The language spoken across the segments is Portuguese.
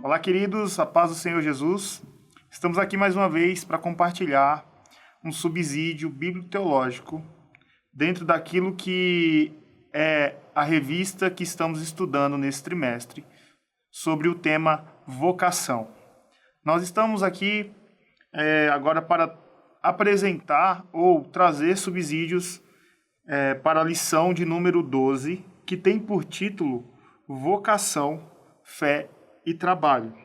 Olá, queridos, a paz do Senhor Jesus. Estamos aqui mais uma vez para compartilhar um subsídio bíblico-teológico dentro daquilo que é a revista que estamos estudando nesse trimestre sobre o tema vocação. Nós estamos aqui agora para apresentar ou trazer subsídios para a lição de número 12, que tem por título Vocação, Fé e Trabalho.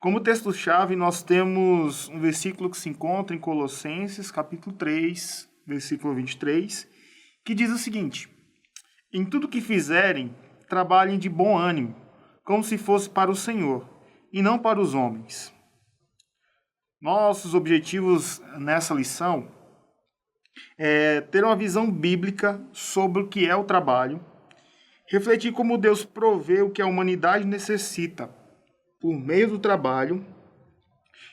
Como texto-chave, nós temos um versículo que se encontra em Colossenses, capítulo 3, versículo 23, que diz o seguinte: em tudo que fizerem, trabalhem de bom ânimo, como se fosse para o Senhor, e não para os homens. Nossos objetivos nessa lição é ter uma visão bíblica sobre o que é o trabalho, refletir como Deus provê o que a humanidade necessita por meio do trabalho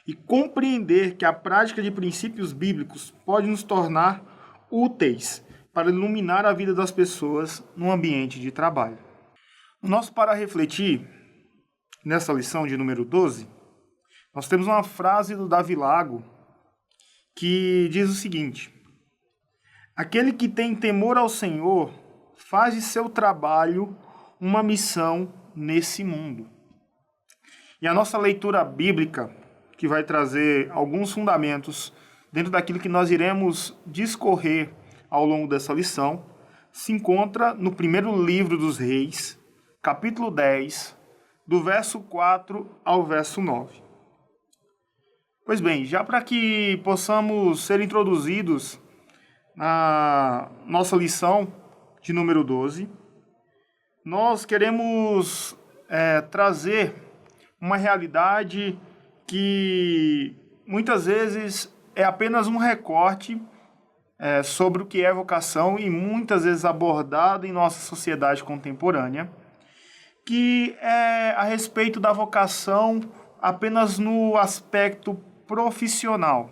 e compreender que a prática de princípios bíblicos pode nos tornar úteis para iluminar a vida das pessoas no ambiente de trabalho. No nosso para refletir, nessa lição de número 12, nós temos uma frase do Davi Lago que diz o seguinte: aquele que tem temor ao Senhor faz de seu trabalho uma missão nesse mundo. E a nossa leitura bíblica, que vai trazer alguns fundamentos dentro daquilo que nós iremos discorrer ao longo dessa lição, se encontra no primeiro livro dos Reis, capítulo 10, do verso 4 ao verso 9. Pois bem, já para que possamos ser introduzidos na nossa lição de número 12, nós queremos trazer uma realidade que muitas vezes é apenas um recorte sobre o que é vocação e muitas vezes abordado em nossa sociedade contemporânea, que é a respeito da vocação apenas no aspecto profissional.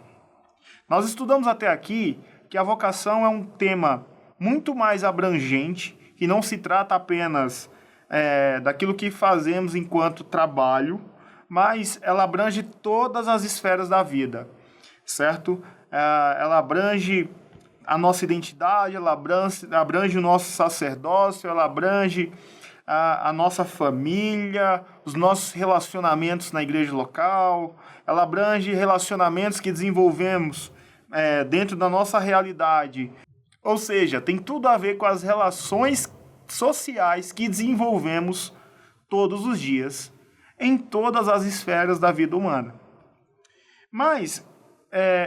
Nós estudamos até aqui que a vocação é um tema muito mais abrangente, que não se trata apenas daquilo que fazemos enquanto trabalho, mas ela abrange todas as esferas da vida, certo? Ela abrange a nossa identidade, ela abrange o nosso sacerdócio, ela abrange a nossa família, os nossos relacionamentos na igreja local, ela abrange relacionamentos que desenvolvemos dentro da nossa realidade. Ou seja, tem tudo a ver com as relações sociais que desenvolvemos todos os dias, em todas as esferas da vida humana. Mas,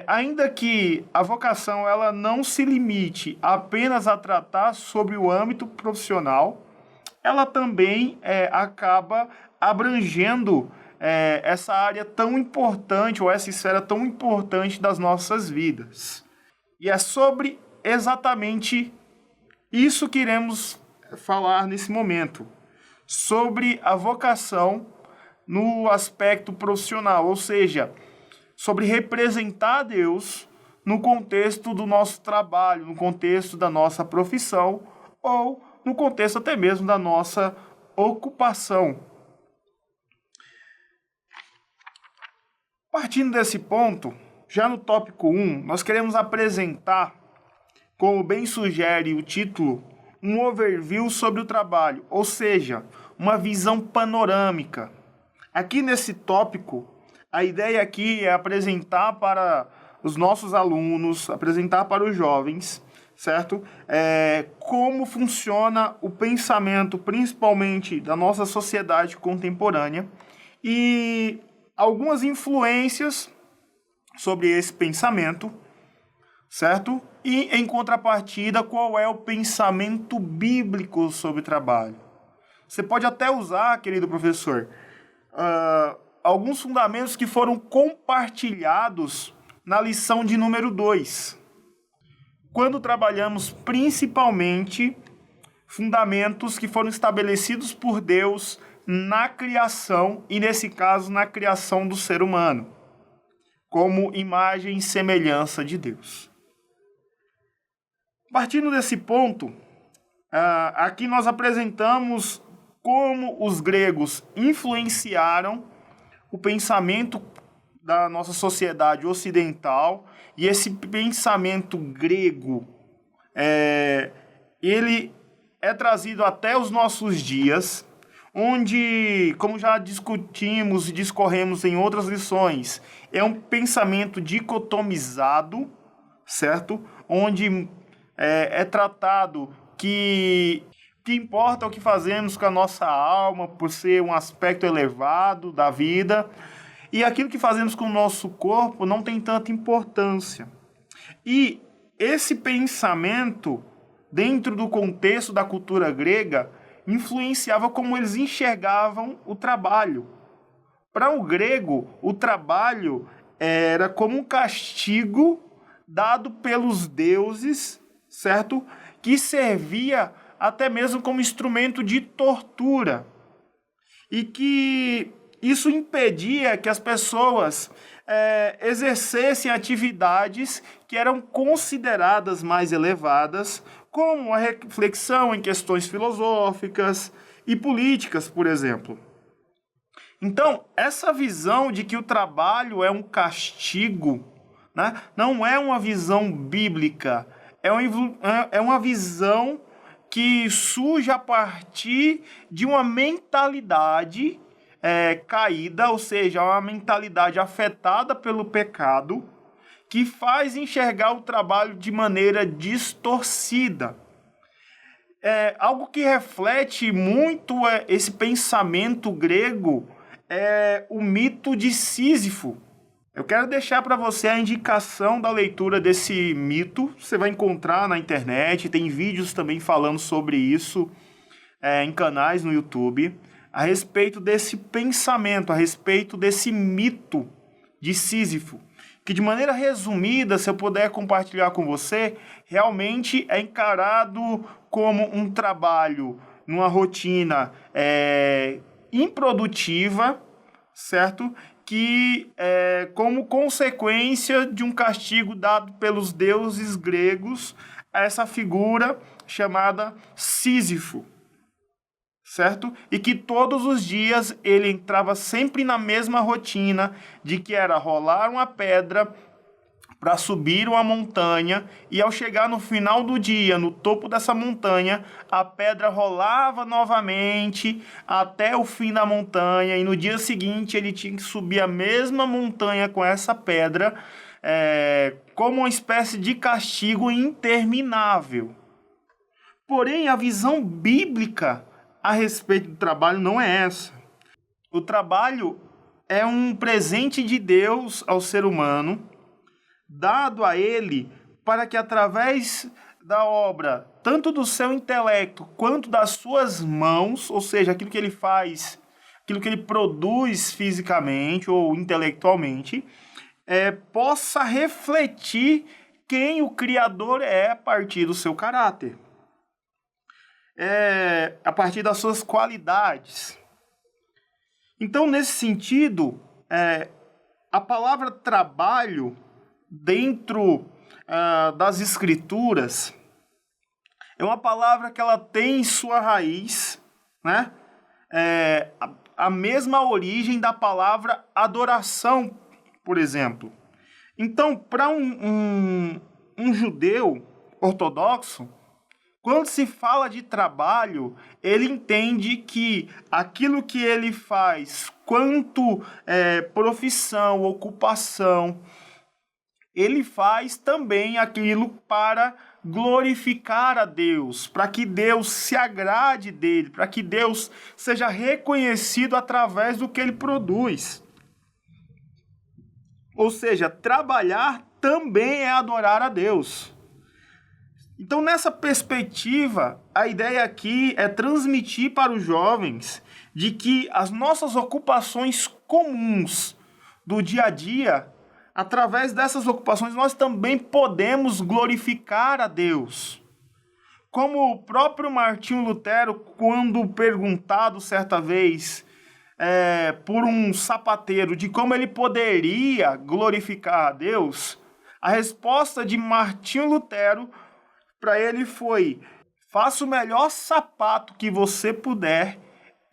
ainda que a vocação ela não se limite apenas a tratar sobre o âmbito profissional, ela também acaba abrangendo essa área tão importante, ou essa esfera tão importante das nossas vidas. E é sobre exatamente isso que iremos falar nesse momento, sobre a vocação no aspecto profissional, ou seja, sobre representar a Deus no contexto do nosso trabalho, no contexto da nossa profissão ou no contexto até mesmo da nossa ocupação. Partindo desse ponto, já no tópico 1, nós queremos apresentar, como bem sugere o título, um overview sobre o trabalho, ou seja, uma visão panorâmica. Aqui nesse tópico, a ideia aqui é apresentar para os nossos alunos, apresentar para os jovens, certo? Como funciona o pensamento, principalmente da nossa sociedade contemporânea, e algumas influências sobre esse pensamento, certo? E, em contrapartida, qual é o pensamento bíblico sobre trabalho? Você pode até usar, querido professor, alguns fundamentos que foram compartilhados na lição de número 2, quando trabalhamos principalmente fundamentos que foram estabelecidos por Deus na criação, e nesse caso na criação do ser humano, como imagem e semelhança de Deus. Partindo desse ponto, aqui nós apresentamos como os gregos influenciaram o pensamento da nossa sociedade ocidental, e esse pensamento grego, ele é trazido até os nossos dias, onde, como já discutimos e discorremos em outras lições, é um pensamento dicotomizado, certo? Onde é tratado que o que importa é o que fazemos com a nossa alma, por ser um aspecto elevado da vida, e aquilo que fazemos com o nosso corpo não tem tanta importância. E esse pensamento, dentro do contexto da cultura grega, influenciava como eles enxergavam o trabalho. Para o grego, o trabalho era como um castigo dado pelos deuses, certo? Que servia até mesmo como instrumento de tortura. E que isso impedia que as pessoas exercessem atividades que eram consideradas mais elevadas, como a reflexão em questões filosóficas e políticas, por exemplo. Então, essa visão de que o trabalho é um castigo, né, não é uma visão bíblica, é uma visão que surge a partir de uma mentalidade caída, ou seja, uma mentalidade afetada pelo pecado, que faz enxergar o trabalho de maneira distorcida. Algo que reflete muito esse pensamento grego é o mito de Sísifo. Eu quero deixar para você a indicação da leitura desse mito. Você vai encontrar na internet, tem vídeos também falando sobre isso em canais no YouTube, a respeito desse pensamento, a respeito desse mito de Sísifo, que de maneira resumida, se eu puder compartilhar com você, realmente é encarado como um trabalho numa rotina improdutiva, certo? Que como consequência de um castigo dado pelos deuses gregos a essa figura chamada Sísifo, certo? E que todos os dias ele entrava sempre na mesma rotina de que era rolar uma pedra para subir uma montanha, e ao chegar no final do dia, no topo dessa montanha, a pedra rolava novamente até o fim da montanha, e no dia seguinte ele tinha que subir a mesma montanha com essa pedra, como uma espécie de castigo interminável. Porém, a visão bíblica a respeito do trabalho não é essa. O trabalho é um presente de Deus ao ser humano, dado a ele para que através da obra, tanto do seu intelecto quanto das suas mãos, ou seja, aquilo que ele faz, aquilo que ele produz fisicamente ou intelectualmente, possa refletir quem o Criador é a partir do seu caráter, a partir das suas qualidades. Então, nesse sentido, a palavra trabalho dentro das Escrituras é uma palavra que ela tem em sua raiz, né? A mesma origem da palavra adoração, por exemplo. Então, para um judeu ortodoxo, quando se fala de trabalho, ele entende que aquilo que ele faz, quanto profissão, ocupação, ele faz também aquilo para glorificar a Deus, para que Deus se agrade dele, para que Deus seja reconhecido através do que ele produz. Ou seja, trabalhar também é adorar a Deus. Então, nessa perspectiva, a ideia aqui é transmitir para os jovens de que as nossas ocupações comuns do dia a dia, através dessas ocupações, nós também podemos glorificar a Deus. Como o próprio Martinho Lutero, quando perguntado certa vez por um sapateiro de como ele poderia glorificar a Deus, a resposta de Martinho Lutero para ele foi: faça o melhor sapato que você puder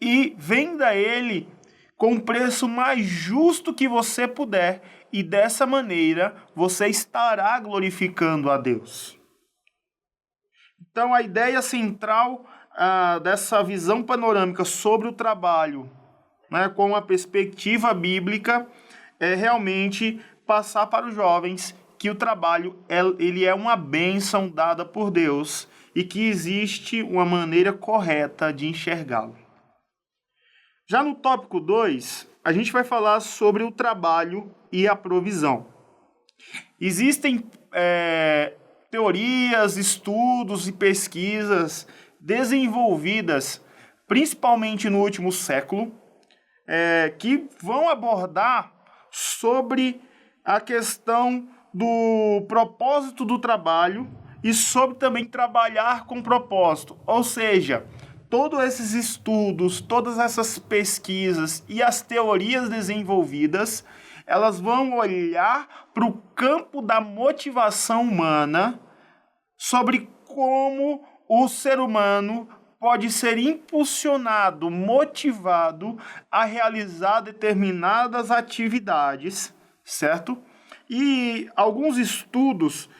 e venda ele com o preço mais justo que você puder, e dessa maneira você estará glorificando a Deus. Então, a ideia central dessa visão panorâmica sobre o trabalho, né, com uma perspectiva bíblica, é realmente passar para os jovens que o trabalho ele é uma bênção dada por Deus e que existe uma maneira correta de enxergá-lo. Já no tópico 2, a gente vai falar sobre o trabalho e a provisão. Existem teorias, estudos e pesquisas desenvolvidas, principalmente no último século, que vão abordar sobre a questão do propósito do trabalho e sobre também trabalhar com propósito. Ou seja, todos esses estudos, todas essas pesquisas e as teorias desenvolvidas, elas vão olhar para o campo da motivação humana, sobre como o ser humano pode ser impulsionado, motivado a realizar determinadas atividades, certo? E alguns estudos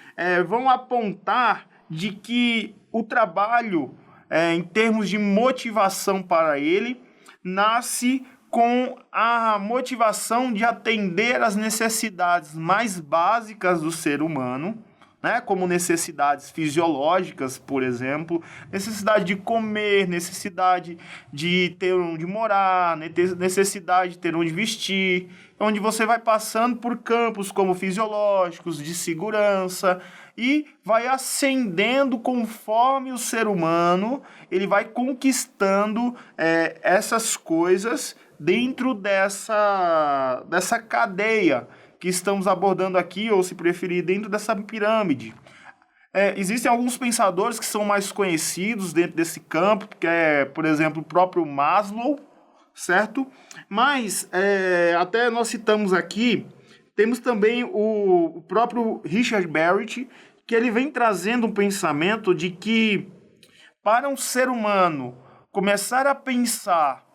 vão apontar de que o trabalho, em termos de motivação para ele, nasce com a motivação de atender às necessidades mais básicas do ser humano, né, como necessidades fisiológicas, por exemplo, necessidade de comer, necessidade de ter onde morar, necessidade de ter onde vestir, onde você vai passando por campos como fisiológicos, de segurança, e vai ascendendo conforme o ser humano, ele vai conquistando essas coisas dentro dessa cadeia que estamos abordando aqui, ou se preferir, dentro dessa pirâmide. Existem alguns pensadores que são mais conhecidos dentro desse campo, que é, por exemplo, o próprio Maslow, certo? Mas, até nós citamos aqui, temos também o próprio Richard Barrett, que ele vem trazendo um pensamento de que, para um ser humano começar a pensar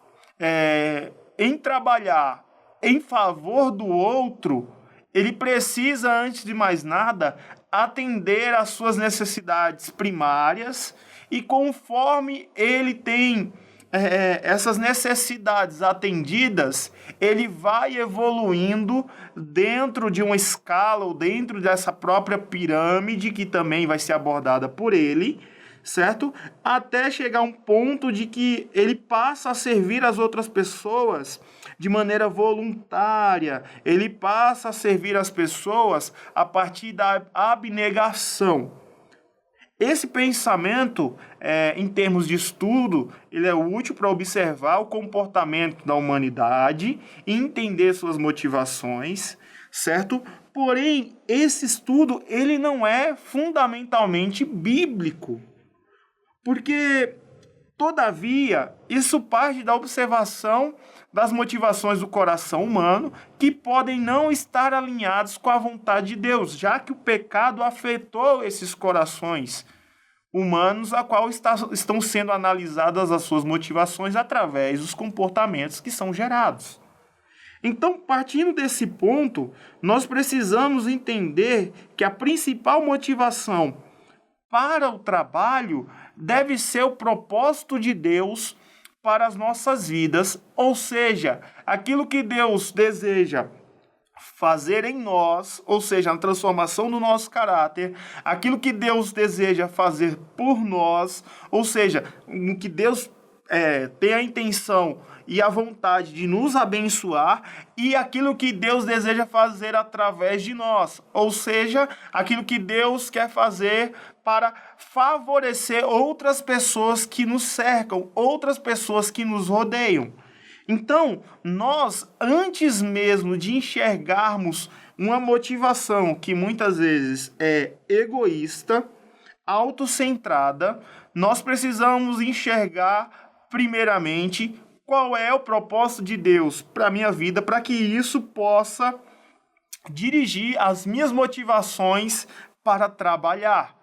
em trabalhar em favor do outro, ele precisa, antes de mais nada, atender às suas necessidades primárias, e conforme ele tem essas necessidades atendidas, ele vai evoluindo dentro de uma escala ou dentro dessa própria pirâmide, que também vai ser abordada por ele, certo? Até chegar a um ponto de que ele passa a servir as outras pessoas de maneira voluntária, ele passa a servir as pessoas a partir da abnegação. Esse pensamento, em termos de estudo, ele é útil para observar o comportamento da humanidade e entender suas motivações, certo? Porém, esse estudo ele não é fundamentalmente bíblico, porque, todavia, isso parte da observação das motivações do coração humano, que podem não estar alinhados com a vontade de Deus, já que o pecado afetou esses corações humanos, a qual estão sendo analisadas as suas motivações através dos comportamentos que são gerados. Então, partindo desse ponto, nós precisamos entender que a principal motivação para o trabalho deve ser o propósito de Deus para as nossas vidas, ou seja, aquilo que Deus deseja fazer em nós, ou seja, a transformação do nosso caráter, aquilo que Deus deseja fazer por nós, ou seja, no que Deus tem a intenção e a vontade de nos abençoar, e aquilo que Deus deseja fazer através de nós, ou seja, aquilo que Deus quer fazer para favorecer outras pessoas que nos cercam, outras pessoas que nos rodeiam. Então, nós, antes mesmo de enxergarmos uma motivação que muitas vezes é egoísta, autocentrada, nós precisamos enxergar, primeiramente, qual é o propósito de Deus para a minha vida, para que isso possa dirigir as minhas motivações para trabalhar.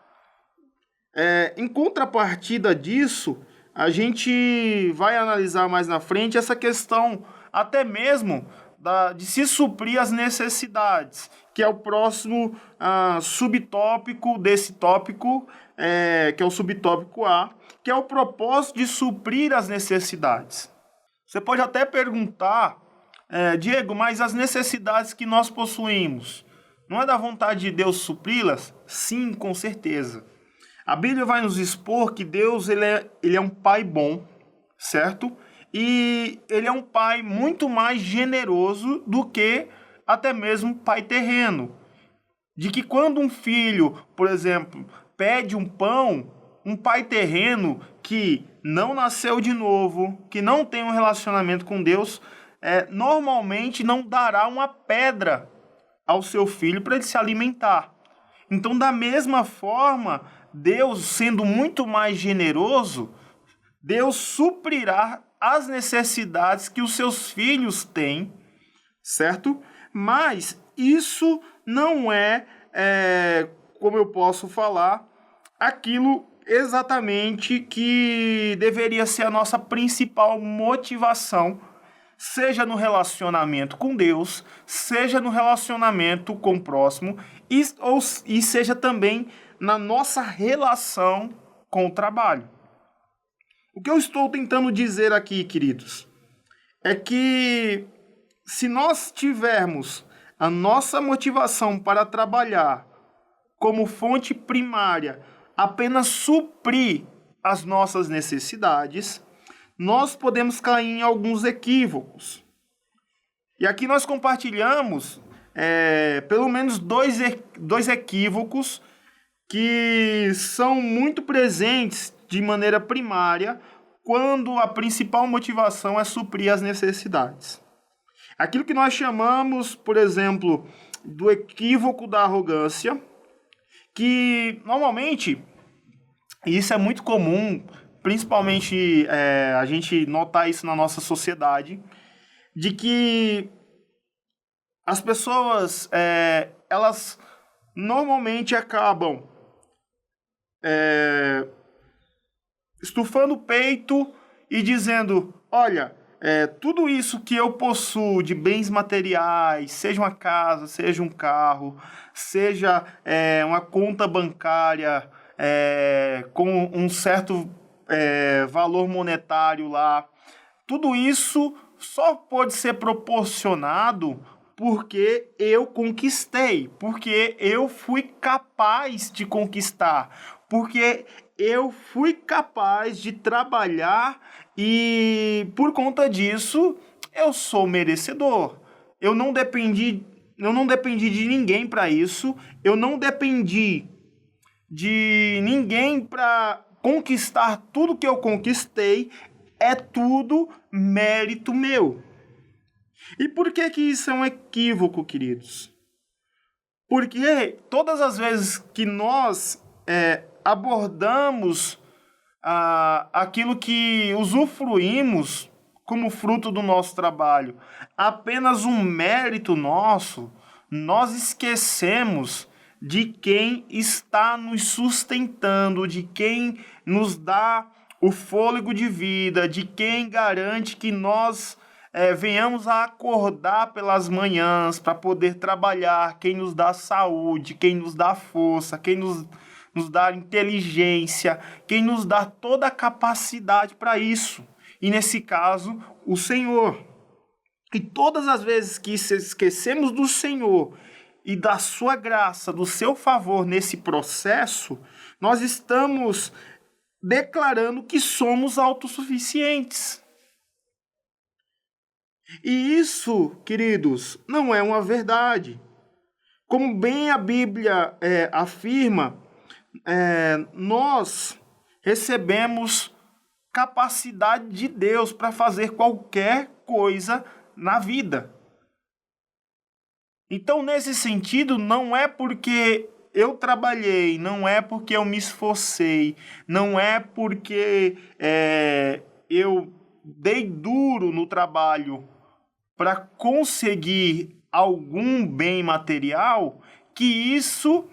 Em contrapartida disso, a gente vai analisar mais na frente essa questão até mesmo de se suprir as necessidades, que é o próximo subtópico desse tópico, que é o subtópico A, que é o propósito de suprir as necessidades. Você pode até perguntar, Diego, mas as necessidades que nós possuímos, não é da vontade de Deus supri-las? Sim, com certeza. A Bíblia vai nos expor que Deus ele é um pai bom, certo? E ele é um pai muito mais generoso do que até mesmo pai terreno. De que quando um filho, por exemplo, pede um pão, um pai terreno que não nasceu de novo, que não tem um relacionamento com Deus, normalmente não dará uma pedra ao seu filho para ele se alimentar. Então, da mesma forma, Deus, sendo muito mais generoso, Deus suprirá as necessidades que os seus filhos têm, certo? Mas isso não como eu posso falar, aquilo exatamente que deveria ser a nossa principal motivação, seja no relacionamento com Deus, seja no relacionamento com o próximo, e seja também na nossa relação com o trabalho. O que eu estou tentando dizer aqui, queridos, é que se nós tivermos a nossa motivação para trabalhar como fonte primária, apenas suprir as nossas necessidades, nós podemos cair em alguns equívocos. E aqui nós compartilhamos pelo menos dois equívocos que são muito presentes de maneira primária quando a principal motivação é suprir as necessidades. Aquilo que nós chamamos, por exemplo, do equívoco da arrogância, que normalmente, e isso é muito comum, principalmente a gente notar isso na nossa sociedade, de que as pessoas, elas normalmente acabam estufando o peito e dizendo, olha, tudo isso que eu possuo de bens materiais, seja uma casa, seja um carro, seja uma conta bancária com um certo valor monetário lá, tudo isso só pode ser proporcionado porque eu conquistei, porque eu fui capaz de conquistar, porque eu fui capaz de trabalhar e por conta disso eu sou merecedor. Eu não dependi de ninguém para isso, eu não dependi de ninguém para conquistar tudo que eu conquistei, é tudo mérito meu. E por que isso é um equívoco, queridos? Porque todas as vezes que nós abordamos aquilo que usufruímos como fruto do nosso trabalho, apenas um mérito nosso, nós esquecemos de quem está nos sustentando, de quem nos dá o fôlego de vida, de quem garante que nós venhamos a acordar pelas manhãs para poder trabalhar, quem nos dá saúde, quem nos dá força, quem nos dá inteligência, quem nos dá toda a capacidade para isso. E nesse caso, o Senhor. E todas as vezes que esquecemos do Senhor e da sua graça, do seu favor nesse processo, nós estamos declarando que somos autossuficientes. E isso, queridos, não é uma verdade. Como bem a Bíblia afirma, nós recebemos capacidade de Deus para fazer qualquer coisa na vida. Então, nesse sentido, não é porque eu trabalhei, não é porque eu me esforcei, não é porque eu dei duro no trabalho para conseguir algum bem material, que isso,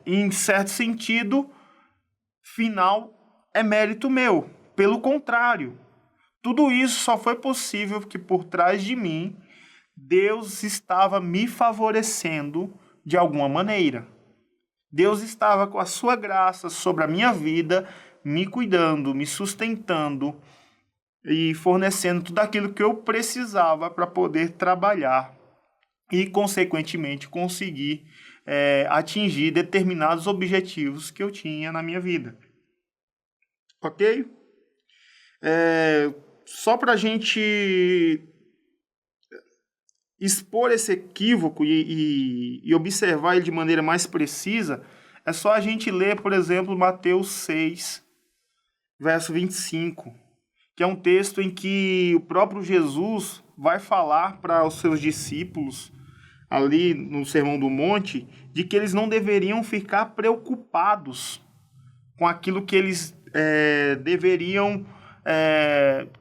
em certo sentido, final, é mérito meu. Pelo contrário, tudo isso só foi possível porque por trás de mim, Deus estava me favorecendo de alguma maneira. Deus estava com a sua graça sobre a minha vida, me cuidando, me sustentando e fornecendo tudo aquilo que eu precisava para poder trabalhar e, consequentemente, conseguir atingir determinados objetivos que eu tinha na minha vida. Ok? Só para a gente expor esse equívoco e observar ele de maneira mais precisa, é só a gente ler, por exemplo, Mateus 6, verso 25, que é um texto em que o próprio Jesus vai falar para os seus discípulos, ali no Sermão do Monte, de que eles não deveriam ficar preocupados com aquilo que eles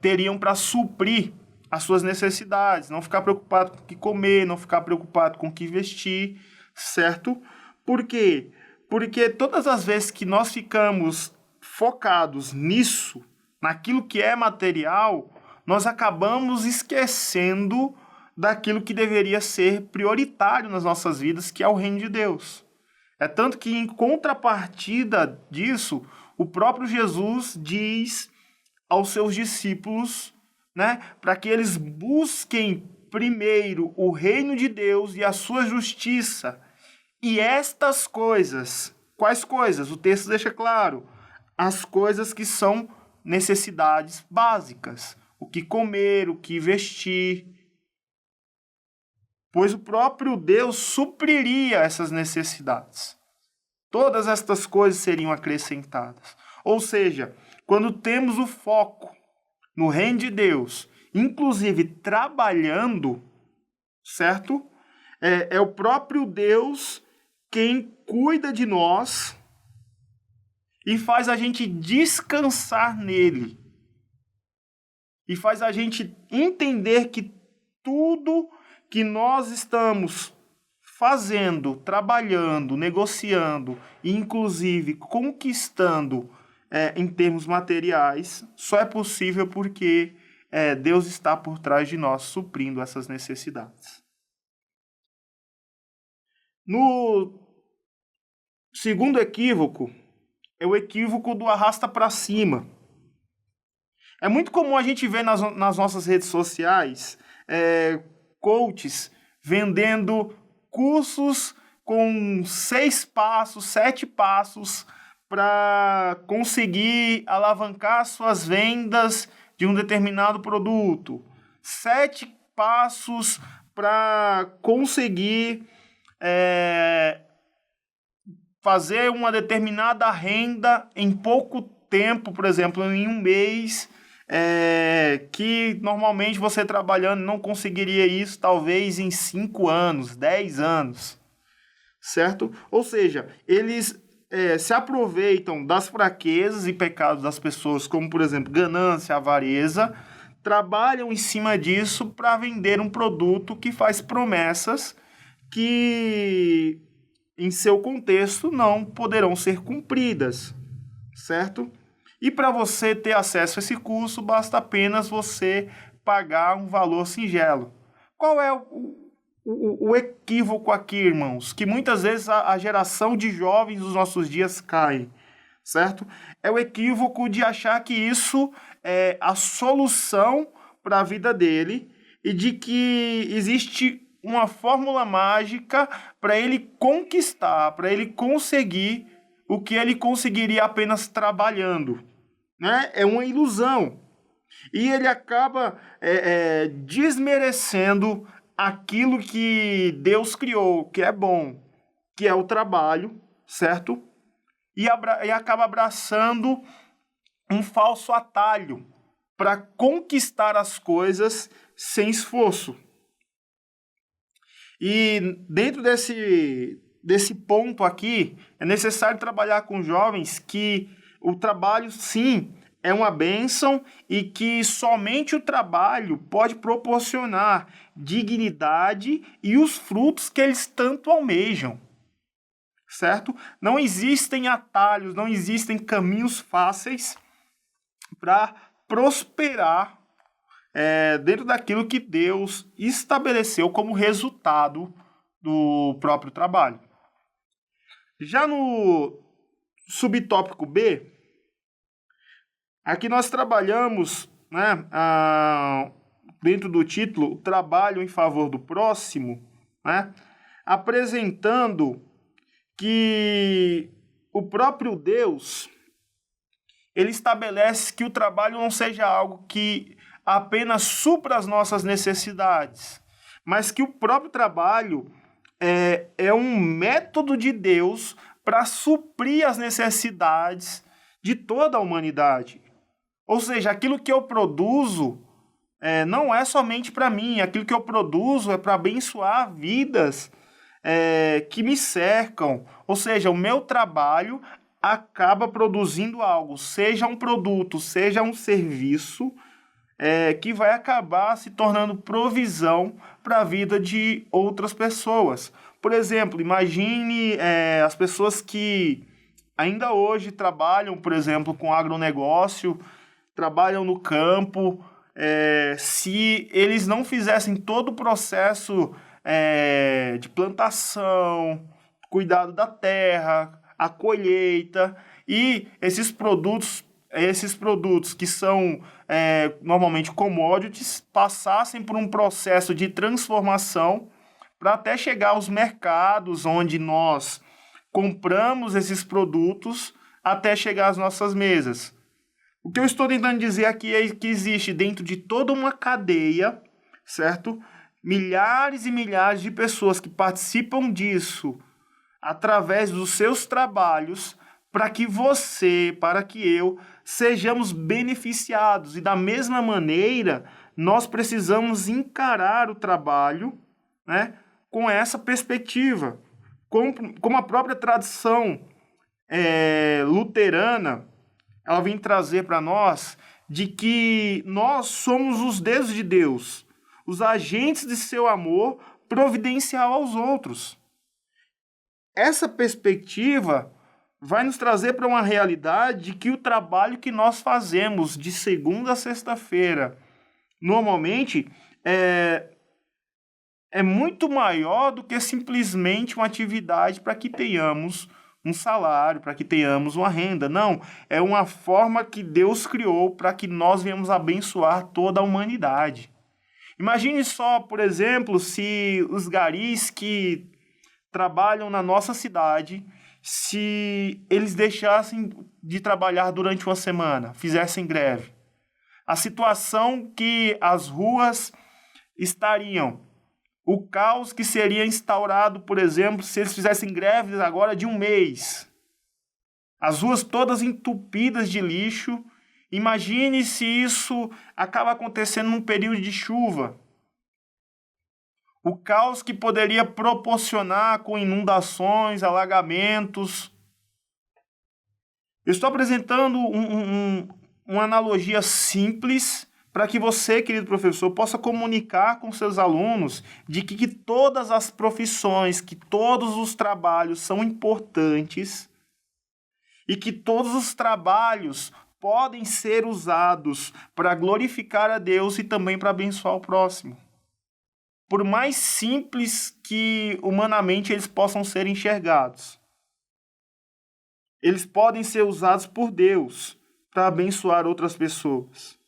teriam para suprir as suas necessidades, não ficar preocupado com o que comer, não ficar preocupado com o que vestir, certo? Por quê? Porque todas as vezes que nós ficamos focados nisso, naquilo que é material, nós acabamos esquecendo daquilo que deveria ser prioritário nas nossas vidas, que é o reino de Deus. É tanto que, em contrapartida disso, o próprio Jesus diz aos seus discípulos, né, para que eles busquem primeiro o reino de Deus e a sua justiça. E estas coisas, quais coisas? O texto deixa claro, as coisas que são necessidades básicas, o que comer, o que vestir, pois o próprio Deus supriria essas necessidades. Todas estas coisas seriam acrescentadas. Ou seja, quando temos o foco no reino de Deus, inclusive trabalhando, certo? É o próprio Deus quem cuida de nós e faz a gente descansar nele. E faz a gente entender que tudo que nós estamos fazendo, trabalhando, negociando e inclusive conquistando em termos materiais, só é possível porque Deus está por trás de nós suprindo essas necessidades. No segundo equívoco, é o equívoco do arrasta para cima. É muito comum a gente ver nas nossas redes sociais coaches vendendo cursos com 6 passos, 7 passos para conseguir alavancar suas vendas de um determinado produto. 7 passos para conseguir fazer uma determinada renda em pouco tempo, por exemplo, em um mês, que normalmente você trabalhando não conseguiria isso, talvez em 5 anos, 10 anos, certo? Ou seja, eles se aproveitam das fraquezas e pecados das pessoas, como, por exemplo, ganância, avareza, trabalham em cima disso para vender um produto que faz promessas que, em seu contexto, não poderão ser cumpridas, certo? E para você ter acesso a esse curso, basta apenas você pagar um valor singelo. Qual é o equívoco aqui, irmãos? Que muitas vezes a geração de jovens dos nossos dias cai, certo? É o equívoco de achar que isso é a solução para a vida dele e de que existe uma fórmula mágica para ele conquistar, para ele conseguir o que ele conseguiria apenas trabalhando. Né? É uma ilusão. E ele acaba desmerecendo aquilo que Deus criou, que é bom, que é o trabalho, certo? E acaba abraçando um falso atalho para conquistar as coisas sem esforço. E dentro desse ponto aqui, é necessário trabalhar com jovens que o trabalho, sim, é uma bênção e que somente o trabalho pode proporcionar dignidade e os frutos que eles tanto almejam, certo? Não existem atalhos, não existem caminhos fáceis para prosperar dentro daquilo que Deus estabeleceu como resultado do próprio trabalho. Já no subtópico B, aqui nós trabalhamos, né, dentro do título, o trabalho em favor do próximo, né, apresentando que o próprio Deus, ele estabelece que o trabalho não seja algo que apenas supra as nossas necessidades, mas que o próprio trabalho é um método de Deus para suprir as necessidades de toda a humanidade. Ou seja, aquilo que eu produzo não é somente para mim, aquilo que eu produzo é para abençoar vidas que me cercam. Ou seja, o meu trabalho acaba produzindo algo, seja um produto, seja um serviço, que vai acabar se tornando provisão para a vida de outras pessoas. Por exemplo, imagine as pessoas que ainda hoje trabalham, por exemplo, com agronegócio, trabalham no campo, se eles não fizessem todo o processo de plantação, cuidado da terra, a colheita, e esses produtos que são normalmente commodities passassem por um processo de transformação para até chegar aos mercados onde nós compramos esses produtos até chegar às nossas mesas. O que eu estou tentando dizer aqui é que existe dentro de toda uma cadeia, certo? Milhares e milhares de pessoas que participam disso através dos seus trabalhos para que você, para que eu, sejamos beneficiados. E da mesma maneira, nós precisamos encarar o trabalho, né, com essa perspectiva. Como a própria tradição luterana, ela vem trazer para nós de que nós somos os dedos de Deus, os agentes de seu amor providencial aos outros. Essa perspectiva vai nos trazer para uma realidade de que o trabalho que nós fazemos de segunda a sexta-feira, normalmente, é muito maior do que simplesmente uma atividade para que tenhamos um salário, para que tenhamos uma renda. Não, é uma forma que Deus criou para que nós venhamos abençoar toda a humanidade. Imagine só, por exemplo, se os garis que trabalham na nossa cidade, se eles deixassem de trabalhar durante uma semana, fizessem greve. A situação que as ruas estariam, o caos que seria instaurado, por exemplo, se eles fizessem greves agora de um mês. As ruas todas entupidas de lixo. Imagine se isso acaba acontecendo num período de chuva. O caos que poderia proporcionar com inundações, alagamentos. Eu estou apresentando uma analogia simples para que você, querido professor, possa comunicar com seus alunos de que todas as profissões, que todos os trabalhos são importantes e que todos os trabalhos podem ser usados para glorificar a Deus e também para abençoar o próximo. Por mais simples que humanamente eles possam ser enxergados, eles podem ser usados por Deus para abençoar outras pessoas.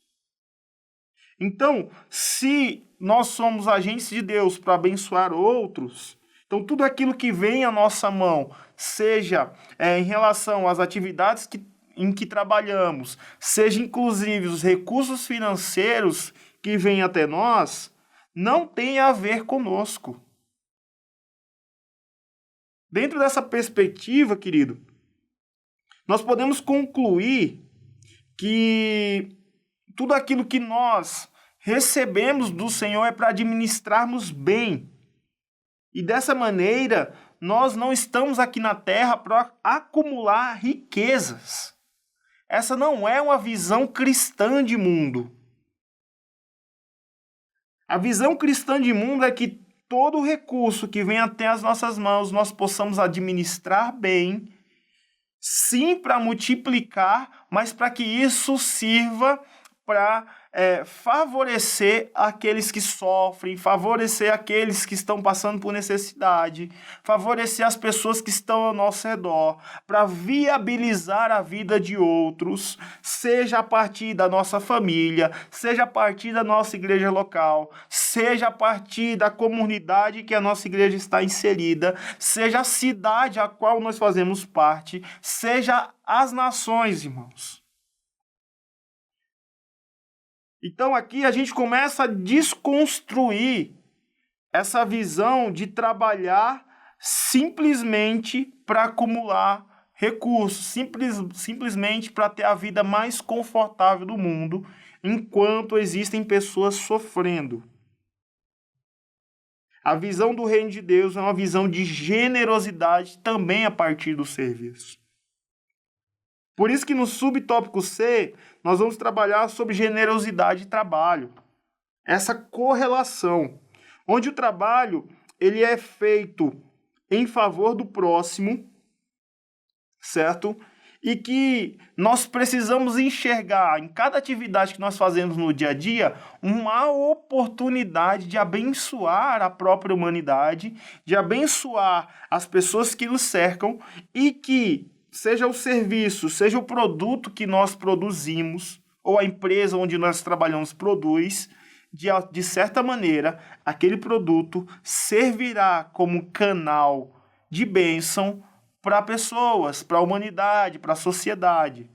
Então, se nós somos agentes de Deus para abençoar outros, então tudo aquilo que vem à nossa mão, seja em relação às atividades em que trabalhamos, seja inclusive os recursos financeiros que vêm até nós, não tem a ver conosco. Dentro dessa perspectiva, querido, nós podemos concluir que tudo aquilo que nós recebemos do Senhor é para administrarmos bem. E dessa maneira, nós não estamos aqui na terra para acumular riquezas. Essa não é uma visão cristã de mundo. A visão cristã de mundo é que todo recurso que vem até as nossas mãos nós possamos administrar bem, sim para multiplicar, mas para que isso sirva para favorecer aqueles que sofrem, favorecer aqueles que estão passando por necessidade, favorecer as pessoas que estão ao nosso redor, para viabilizar a vida de outros, seja a partir da nossa família, seja a partir da nossa igreja local, seja a partir da comunidade que a nossa igreja está inserida, seja a cidade a qual nós fazemos parte, seja as nações, irmãos. Então aqui a gente começa a desconstruir essa visão de trabalhar simplesmente para acumular recursos, simplesmente para ter a vida mais confortável do mundo, enquanto existem pessoas sofrendo. A visão do reino de Deus é uma visão de generosidade também a partir do serviço. Por isso que no subtópico C, nós vamos trabalhar sobre generosidade e trabalho. Essa correlação, onde o trabalho ele é feito em favor do próximo, certo? E que nós precisamos enxergar em cada atividade que nós fazemos no dia a dia uma oportunidade de abençoar a própria humanidade, de abençoar as pessoas que nos cercam e que seja o serviço, seja o produto que nós produzimos, ou a empresa onde nós trabalhamos produz, de certa maneira, aquele produto servirá como canal de bênção para pessoas, para a humanidade, para a sociedade.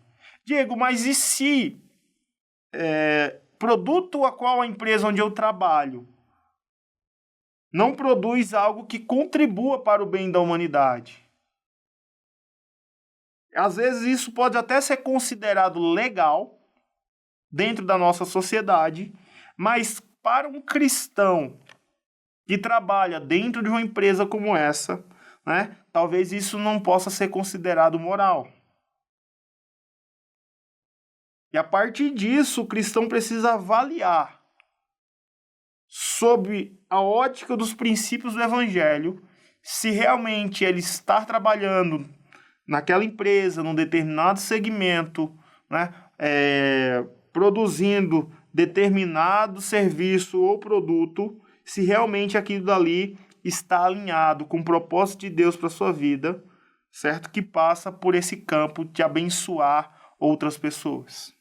Diego, mas e se produto a qual a empresa onde eu trabalho não produz algo que contribua para o bem da humanidade? Às vezes isso pode até ser considerado legal dentro da nossa sociedade, mas para um cristão que trabalha dentro de uma empresa como essa, né, talvez isso não possa ser considerado moral. E a partir disso, o cristão precisa avaliar sob a ótica dos princípios do Evangelho se realmente ele está trabalhando naquela empresa, num determinado segmento, né, produzindo determinado serviço ou produto, se realmente aquilo dali está alinhado com o propósito de Deus para a sua vida, certo? Que passa por esse campo de abençoar outras pessoas.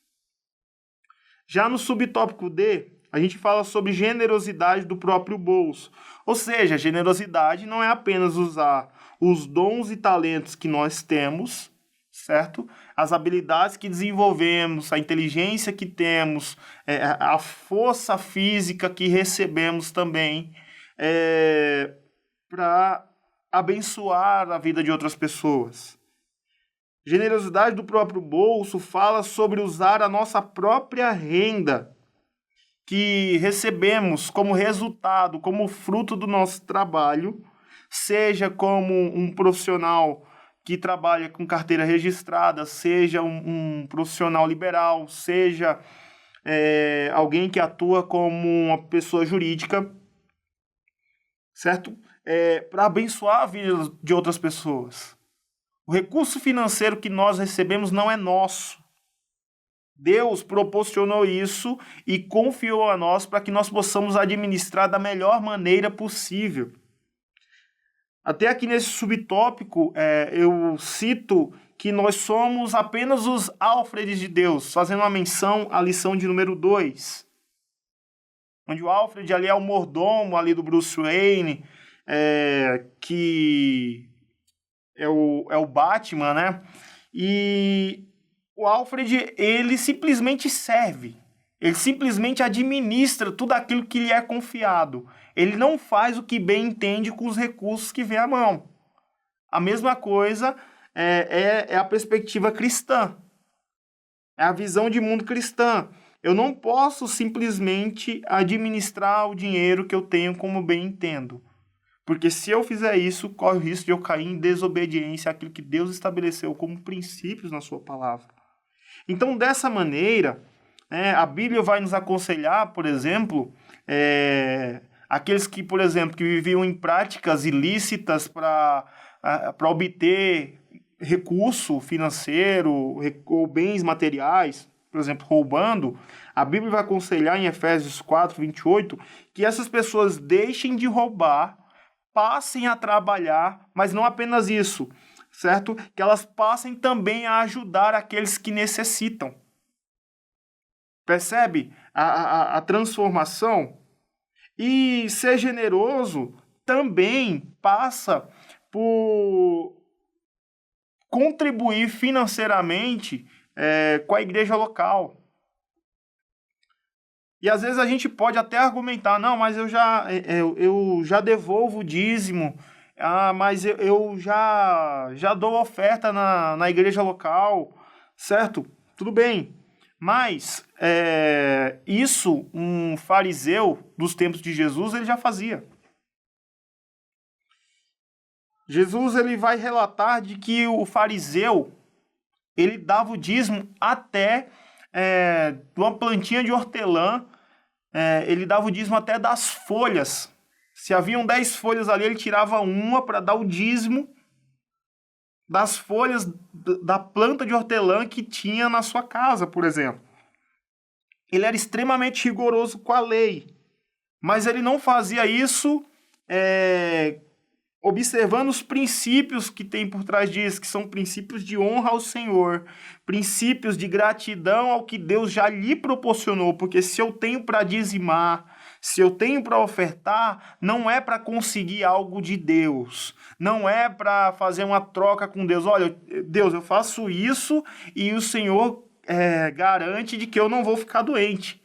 Já no subtópico D, a gente fala sobre generosidade do próprio bolso. Ou seja, generosidade não é apenas usar os dons e talentos que nós temos, certo? As habilidades que desenvolvemos, a inteligência que temos, a força física que recebemos também, para abençoar a vida de outras pessoas. Generosidade do próprio bolso fala sobre usar a nossa própria renda que recebemos como resultado, como fruto do nosso trabalho, seja como um profissional que trabalha com carteira registrada, seja um profissional liberal, seja alguém que atua como uma pessoa jurídica, certo? Para abençoar a vida de outras pessoas. O recurso financeiro que nós recebemos não é nosso. Deus proporcionou isso e confiou a nós para que nós possamos administrar da melhor maneira possível. Até aqui nesse subtópico, eu cito que nós somos apenas os Alfredes de Deus, fazendo uma menção à lição de número 2, onde o Alfred ali é o mordomo ali do Bruce Wayne, que é o Batman, né? E o Alfred, ele simplesmente serve. Ele simplesmente administra tudo aquilo que lhe é confiado. Ele não faz o que bem entende com os recursos que vem à mão. A mesma coisa é a perspectiva cristã. É a visão de mundo cristã. Eu não posso simplesmente administrar o dinheiro que eu tenho como bem entendo. Porque se eu fizer isso, corre o risco de eu cair em desobediência àquilo que Deus estabeleceu como princípios na sua palavra. Então, dessa maneira, a Bíblia vai nos aconselhar, por exemplo, aqueles que, por exemplo, que viviam em práticas ilícitas para obter recurso financeiro ou bens materiais, por exemplo, roubando, a Bíblia vai aconselhar em Efésios 4, 28, que essas pessoas deixem de roubar, passem a trabalhar, mas não apenas isso, certo? Que elas passem também a ajudar aqueles que necessitam. Percebe a transformação? E ser generoso também passa por contribuir financeiramente com a igreja local. E às vezes a gente pode até argumentar, não, mas eu já devolvo o dízimo, mas eu já dou oferta na igreja local, certo? Tudo bem. Mas isso um fariseu dos tempos de Jesus ele já fazia. Jesus ele vai relatar de que o fariseu ele dava o dízimo até de uma plantinha de hortelã, ele dava o dízimo até das folhas. Se haviam 10 folhas ali, ele tirava uma para dar o dízimo das folhas da planta de hortelã que tinha na sua casa, por exemplo. Ele era extremamente rigoroso com a lei, mas ele não fazia isso observando os princípios que tem por trás disso, que são princípios de honra ao Senhor, princípios de gratidão ao que Deus já lhe proporcionou, porque se eu tenho para dizimar, se eu tenho para ofertar, não é para conseguir algo de Deus, não é para fazer uma troca com Deus. Olha, Deus, eu faço isso e o Senhor garante de que eu não vou ficar doente.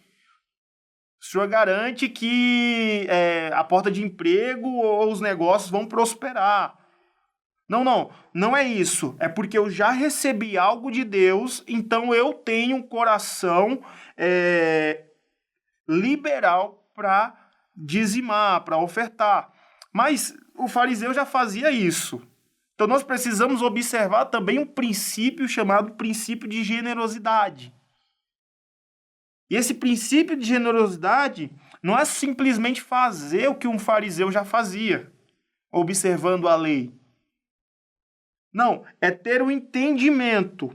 O Senhor garante que a porta de emprego ou os negócios vão prosperar. Não é isso. É porque eu já recebi algo de Deus, então eu tenho um coração liberal para dizimar, para ofertar. Mas o fariseu já fazia isso. Então nós precisamos observar também um princípio chamado princípio de generosidade. E esse princípio de generosidade não é simplesmente fazer o que um fariseu já fazia, observando a lei. Não, é ter o entendimento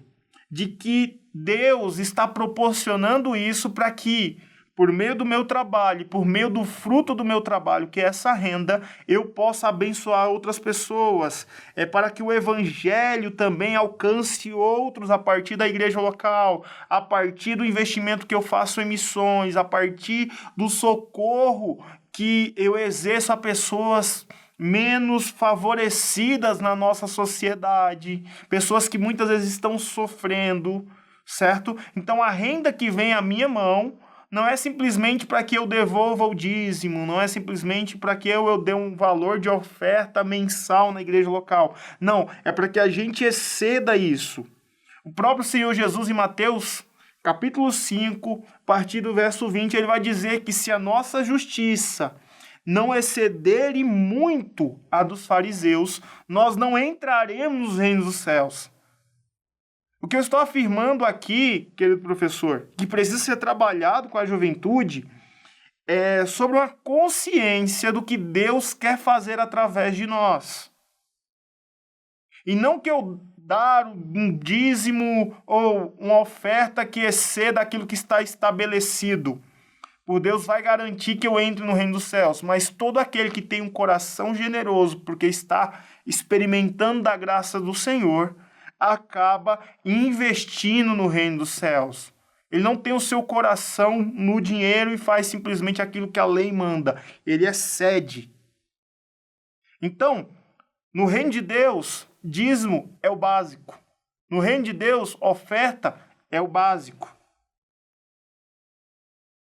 de que Deus está proporcionando isso para que, por meio do meu trabalho, por meio do fruto do meu trabalho, que é essa renda, eu possa abençoar outras pessoas. É para que o evangelho também alcance outros a partir da igreja local, a partir do investimento que eu faço em missões, a partir do socorro que eu exerço a pessoas menos favorecidas na nossa sociedade, pessoas que muitas vezes estão sofrendo, certo? Então a renda que vem à minha mão não é simplesmente para que eu devolva o dízimo, não é simplesmente para que eu dê um valor de oferta mensal na igreja local. Não, é para que a gente exceda isso. O próprio Senhor Jesus, em Mateus, capítulo 5, a partir do verso 20, ele vai dizer que se a nossa justiça não exceder muito a dos fariseus, nós não entraremos nos reinos dos céus. O que eu estou afirmando aqui, querido professor, que precisa ser trabalhado com a juventude, é sobre uma consciência do que Deus quer fazer através de nós. E não que eu dar um dízimo ou uma oferta que exceda aquilo que está estabelecido. Por Deus vai garantir que eu entre no reino dos céus, mas todo aquele que tem um coração generoso, porque está experimentando da graça do Senhor, acaba investindo no reino dos céus. Ele não tem o seu coração no dinheiro e faz simplesmente aquilo que a lei manda. Ele excede. Então, no reino de Deus, dízimo é o básico. No reino de Deus, oferta é o básico.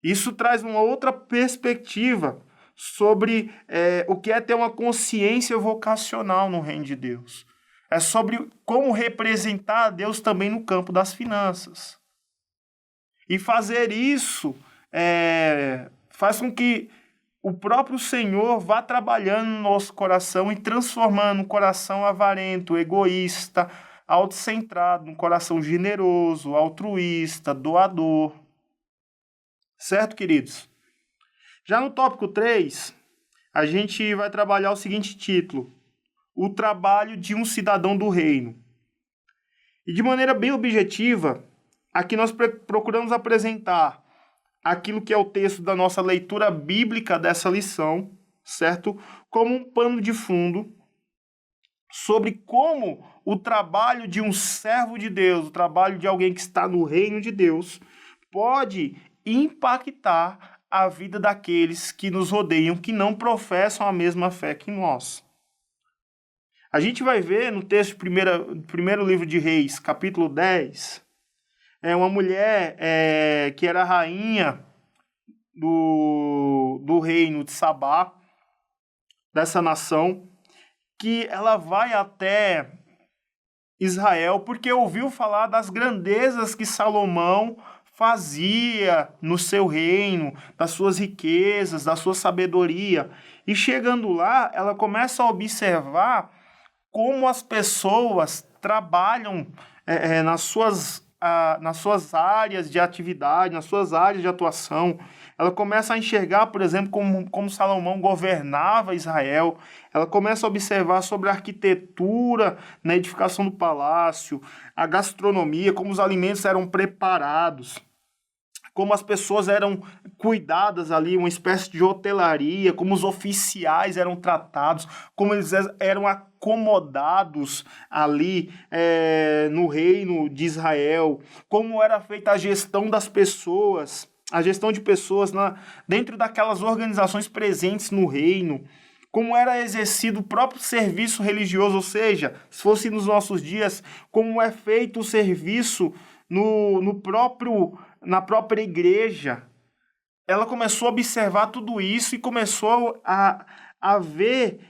Isso traz uma outra perspectiva sobre o que é ter uma consciência vocacional no reino de Deus. É sobre como representar a Deus também no campo das finanças. E fazer isso faz com que o próprio Senhor vá trabalhando no nosso coração e transformando um coração avarento, egoísta, autocentrado, um coração generoso, altruísta, doador. Certo, queridos? Já no tópico 3, a gente vai trabalhar o seguinte título: o trabalho de um cidadão do reino. E de maneira bem objetiva, aqui nós procuramos apresentar aquilo que é o texto da nossa leitura bíblica dessa lição, certo? Como um pano de fundo sobre como o trabalho de um servo de Deus, o trabalho de alguém que está no reino de Deus, pode impactar a vida daqueles que nos rodeiam, que não professam a mesma fé que nós. A gente vai ver no texto primeiro livro de Reis, capítulo 10, uma mulher que era rainha do reino de Sabá, dessa nação, que ela vai até Israel porque ouviu falar das grandezas que Salomão fazia no seu reino, das suas riquezas, da sua sabedoria. E chegando lá, ela começa a observar como as pessoas trabalham nas suas áreas de atividade, nas suas áreas de atuação. Ela começa a enxergar, por exemplo, como Salomão governava Israel. Ela começa a observar sobre a arquitetura na edificação do palácio, a gastronomia, como os alimentos eram preparados, como as pessoas eram cuidadas ali, uma espécie de hotelaria, como os oficiais eram tratados, como eles eram acomodados ali no reino de Israel, como era feita a gestão das pessoas, a gestão de pessoas dentro daquelas organizações presentes no reino, como era exercido o próprio serviço religioso, ou seja, se fosse nos nossos dias, como é feito o serviço na própria igreja. Ela começou a observar tudo isso e começou a ver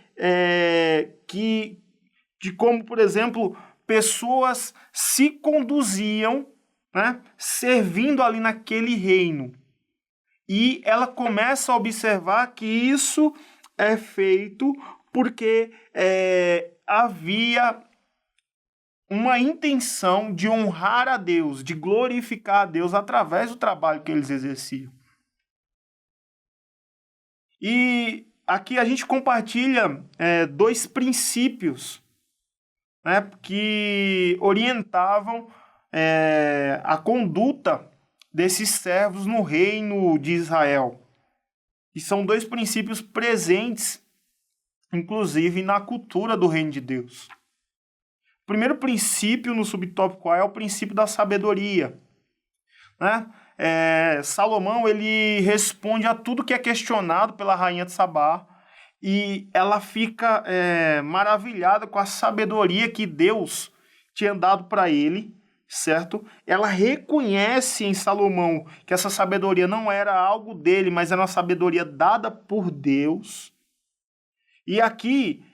de como, por exemplo, pessoas se conduziam, né, servindo ali naquele reino. E ela começa a observar que isso é feito porque havia uma intenção de honrar a Deus, de glorificar a Deus através do trabalho que eles exerciam. E aqui a gente compartilha dois princípios, né, que orientavam a conduta desses servos no reino de Israel. E são dois princípios presentes, inclusive, na cultura do reino de Deus. O primeiro princípio no subtópico A é o princípio da sabedoria, né? Salomão ele responde a tudo que é questionado pela rainha de Sabá e ela fica maravilhada com a sabedoria que Deus tinha dado para ele, certo? Ela reconhece em Salomão que essa sabedoria não era algo dele, mas era uma sabedoria dada por Deus. E aqui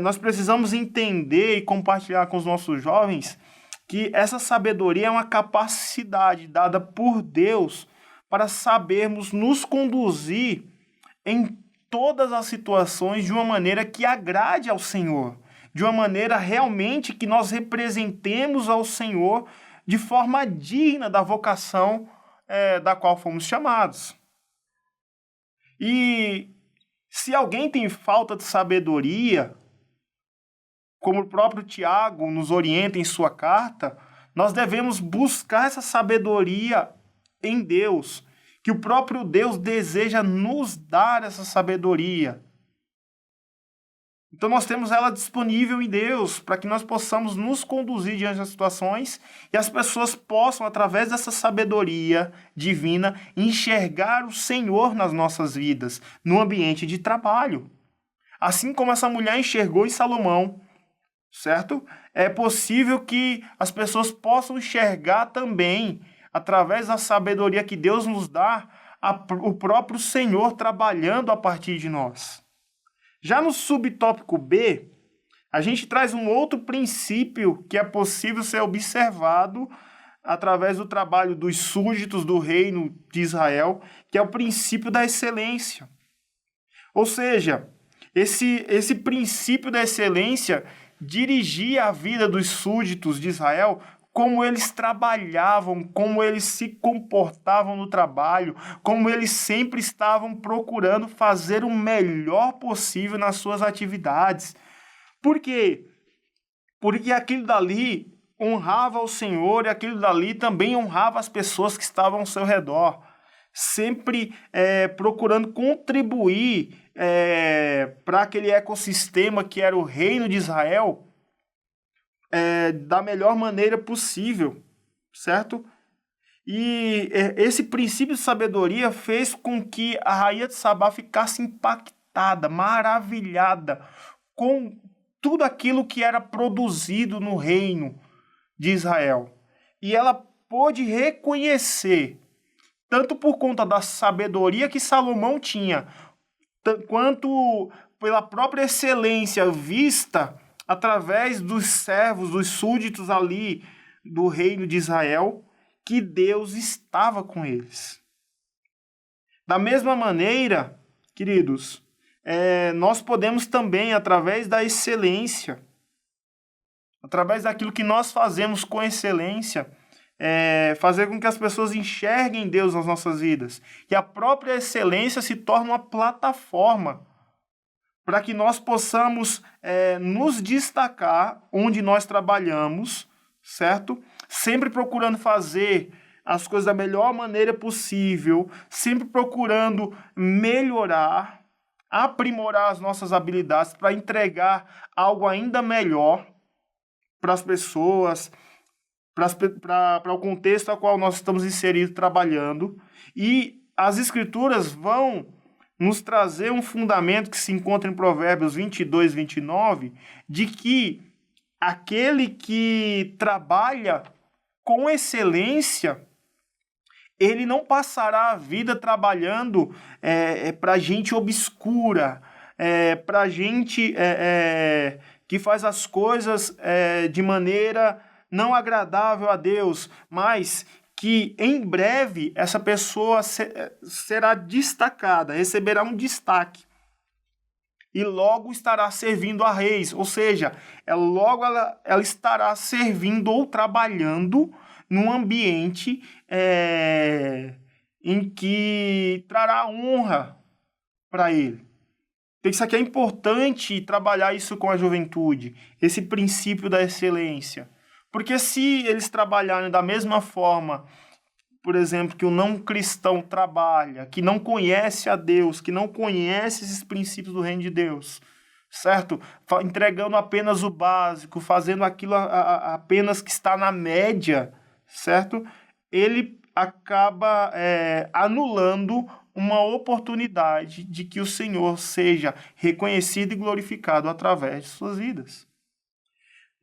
nós precisamos entender e compartilhar com os nossos jovens que essa sabedoria é uma capacidade dada por Deus para sabermos nos conduzir em todas as situações de uma maneira que agrade ao Senhor, de uma maneira realmente que nós representemos ao Senhor de forma digna da vocação da qual fomos chamados. E se alguém tem falta de sabedoria, como o próprio Tiago nos orienta em sua carta, nós devemos buscar essa sabedoria em Deus, que o próprio Deus deseja nos dar essa sabedoria. Então nós temos ela disponível em Deus, para que nós possamos nos conduzir diante das situações e as pessoas possam, através dessa sabedoria divina, enxergar o Senhor nas nossas vidas, no ambiente de trabalho. Assim como essa mulher enxergou em Salomão, certo? É possível que as pessoas possam enxergar também, através da sabedoria que Deus nos dá, o próprio Senhor trabalhando a partir de nós. Já no subtópico B, a gente traz um outro princípio que é possível ser observado através do trabalho dos súditos do reino de Israel, que é o princípio da excelência. Ou seja, esse princípio da excelência dirigia a vida dos súditos de Israel, como eles trabalhavam, como eles se comportavam no trabalho, como eles sempre estavam procurando fazer o melhor possível nas suas atividades. Por quê? Porque aquilo dali honrava o Senhor e aquilo dali também honrava as pessoas que estavam ao seu redor, sempre procurando contribuir para aquele ecossistema que era o reino de Israel da melhor maneira possível, certo? E esse princípio de sabedoria fez com que a rainha de Sabá ficasse impactada, maravilhada com tudo aquilo que era produzido no reino de Israel. E ela pôde reconhecer, tanto por conta da sabedoria que Salomão tinha, quanto pela própria excelência vista através dos servos, dos súditos ali do reino de Israel, que Deus estava com eles. Da mesma maneira, queridos, nós podemos também, através da excelência, através daquilo que nós fazemos com excelência, fazer com que as pessoas enxerguem Deus nas nossas vidas. E a própria excelência se torna uma plataforma para que nós possamos nos destacar onde nós trabalhamos, certo? Sempre procurando fazer as coisas da melhor maneira possível, sempre procurando melhorar, aprimorar as nossas habilidades para entregar algo ainda melhor para as pessoas, para o contexto ao qual nós estamos inseridos trabalhando. E as Escrituras vão nos trazer um fundamento que se encontra em Provérbios 22, 29, de que aquele que trabalha com excelência, ele não passará a vida trabalhando para gente obscura, para gente que faz as coisas de maneira não agradável a Deus, mas que em breve essa pessoa será destacada, receberá um destaque. E logo estará servindo a reis, ou seja, logo ela estará servindo ou trabalhando num ambiente em que trará honra para ele. Então, isso aqui é importante trabalhar isso com a juventude, esse princípio da excelência. Porque se eles trabalharem da mesma forma, por exemplo, que o não cristão trabalha, que não conhece a Deus, que não conhece esses princípios do reino de Deus, certo? Entregando apenas o básico, fazendo aquilo apenas que está na média, certo? Ele acaba anulando uma oportunidade de que o Senhor seja reconhecido e glorificado através de suas vidas.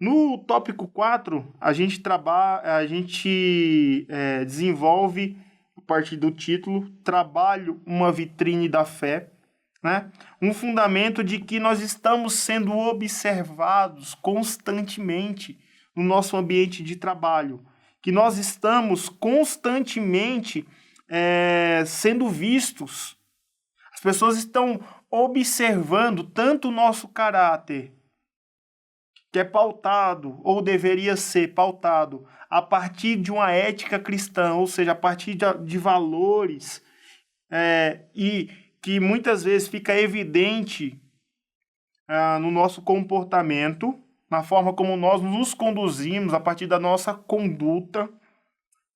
No tópico 4, a gente desenvolve, a partir do título, Trabalho, uma vitrine da fé, né? Um fundamento de que nós estamos sendo observados constantemente no nosso ambiente de trabalho, que nós estamos constantemente sendo vistos. As pessoas estão observando tanto o nosso caráter, que é pautado, ou deveria ser pautado, a partir de uma ética cristã, ou seja, a partir de valores, e que muitas vezes fica evidente no nosso comportamento, na forma como nós nos conduzimos, a partir da nossa conduta,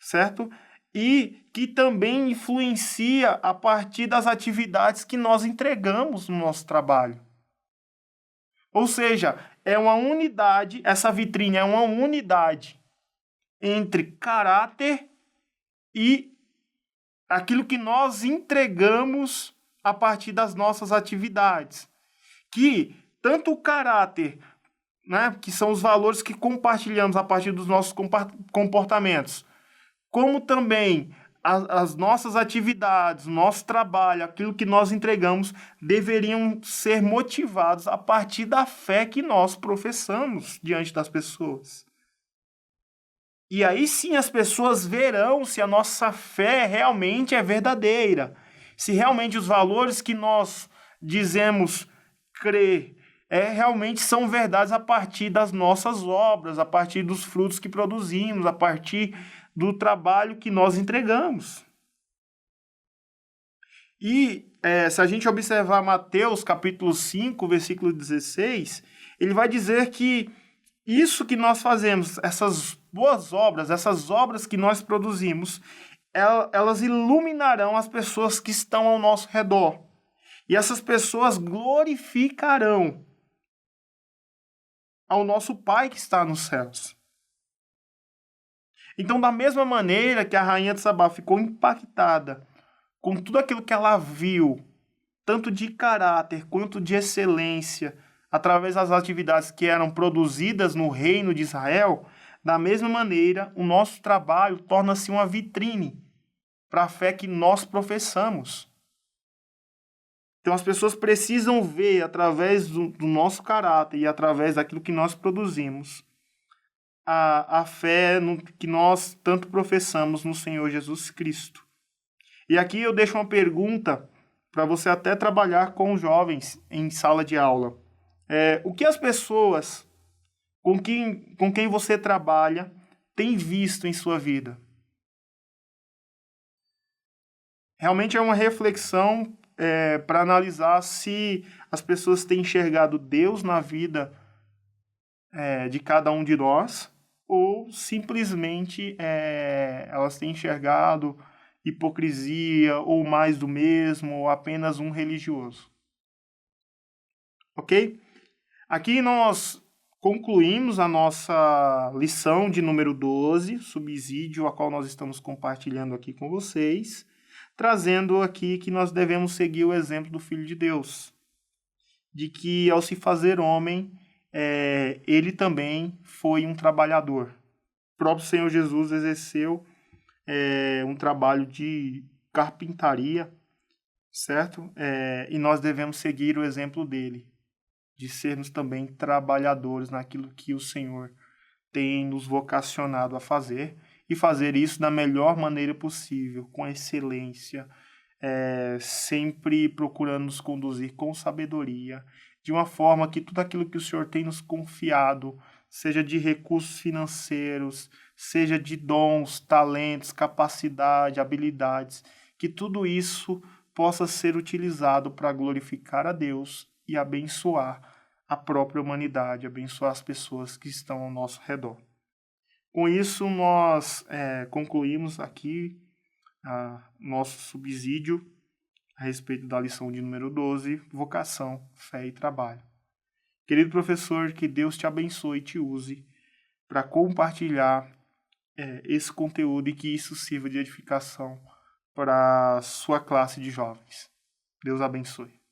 certo? E que também influencia a partir das atividades que nós entregamos no nosso trabalho. Ou seja, é uma unidade, essa vitrine é uma unidade entre caráter e aquilo que nós entregamos a partir das nossas atividades. Que tanto o caráter, né, que são os valores que compartilhamos a partir dos nossos comportamentos, como também as nossas atividades, o nosso trabalho, aquilo que nós entregamos, deveriam ser motivados a partir da fé que nós professamos diante das pessoas. E aí sim as pessoas verão se a nossa fé realmente é verdadeira, se realmente os valores que nós dizemos crer realmente são verdades a partir das nossas obras, a partir dos frutos que produzimos, a partir do trabalho que nós entregamos. E se a gente observar Mateus capítulo 5, versículo 16, ele vai dizer que isso que nós fazemos, essas boas obras, essas obras que nós produzimos, elas iluminarão as pessoas que estão ao nosso redor. E essas pessoas glorificarão ao nosso Pai que está nos céus. Então, da mesma maneira que a rainha de Sabá ficou impactada com tudo aquilo que ela viu, tanto de caráter quanto de excelência, através das atividades que eram produzidas no reino de Israel, da mesma maneira, o nosso trabalho torna-se uma vitrine para a fé que nós professamos. Então, as pessoas precisam ver, através do nosso caráter e através daquilo que nós produzimos, a fé que nós tanto professamos no Senhor Jesus Cristo. E aqui eu deixo uma pergunta para você até trabalhar com jovens em sala de aula. O que as pessoas com quem você trabalha têm visto em sua vida? Realmente é uma reflexão para analisar se as pessoas têm enxergado Deus na vida de cada um de nós, ou simplesmente elas têm enxergado hipocrisia, ou mais do mesmo, ou apenas um religioso. Ok? Aqui nós concluímos a nossa lição de número 12, subsídio, a qual nós estamos compartilhando aqui com vocês, trazendo aqui que nós devemos seguir o exemplo do Filho de Deus, de que ao se fazer homem, ele também foi um trabalhador. O próprio Senhor Jesus exerceu um trabalho de carpintaria, certo? E nós devemos seguir o exemplo dele, de sermos também trabalhadores naquilo que o Senhor tem nos vocacionado a fazer, e fazer isso da melhor maneira possível, com excelência, sempre procurando nos conduzir com sabedoria, de uma forma que tudo aquilo que o Senhor tem nos confiado, seja de recursos financeiros, seja de dons, talentos, capacidade, habilidades, que tudo isso possa ser utilizado para glorificar a Deus e abençoar a própria humanidade, abençoar as pessoas que estão ao nosso redor. Com isso, nós concluímos aqui nosso subsídio a respeito da lição de número 12, vocação, fé e trabalho. Querido professor, que Deus te abençoe e te use para compartilhar esse conteúdo e que isso sirva de edificação para a sua classe de jovens. Deus abençoe.